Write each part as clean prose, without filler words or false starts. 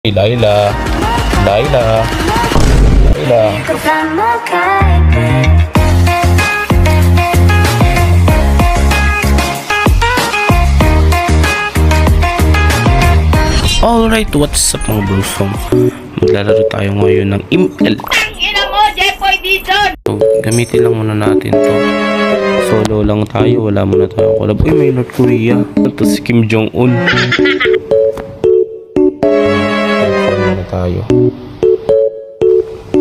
Laila, Laila, Laila. Alright, what's up mga brosong? Maglalaro tayo ngayon ng ML. So, gamitin lang muna natin to. Solo lang tayo, wala muna tayo collab. Uy, may North Korea. Ito si Kim Jong-un. Tayo.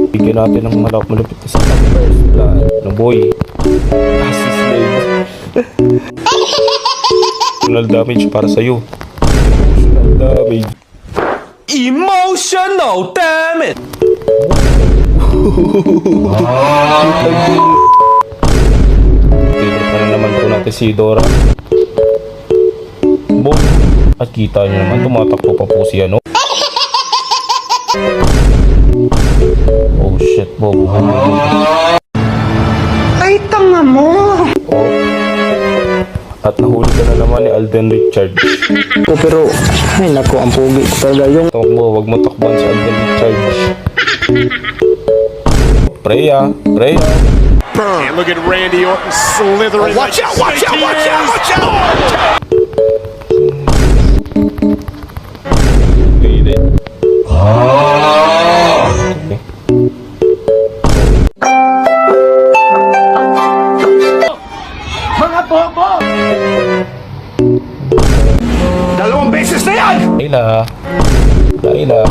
Bigyan natin ng malapit na sa first blood ng boy. Assist slave. Emotional damage para sa'yo. Emotional damage. Emotional damage! Favorite pa na naman po natin si Dora. Boom. At kita nyo naman, tumatakbo pa po siya, no? Oh shit, Bobo. Ay, tanga mo! Oh. At nahuli ka na naman ni Alden Richards. Oh, pero, ay naku, ang pogi ko talaga yung... Tawag mo, wag mo takban si Alden Richards. Freya, Freya. And look at Randy Orton slithering. Watch out, watch out, watch out, watch out! Okay, then. Mga bobo! Dalawang beses na yan! Laila, Laila.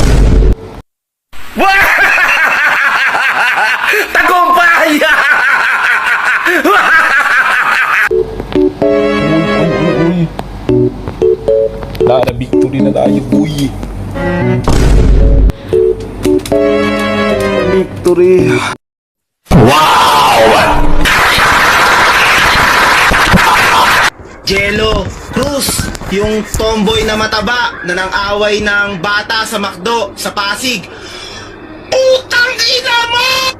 Tagumpay! Uy. Na victory na tayo, uy. Victory! Jello Cruz, yung tomboy na mataba na nang-away ng bata sa McDo sa Pasig. Putang ina mo!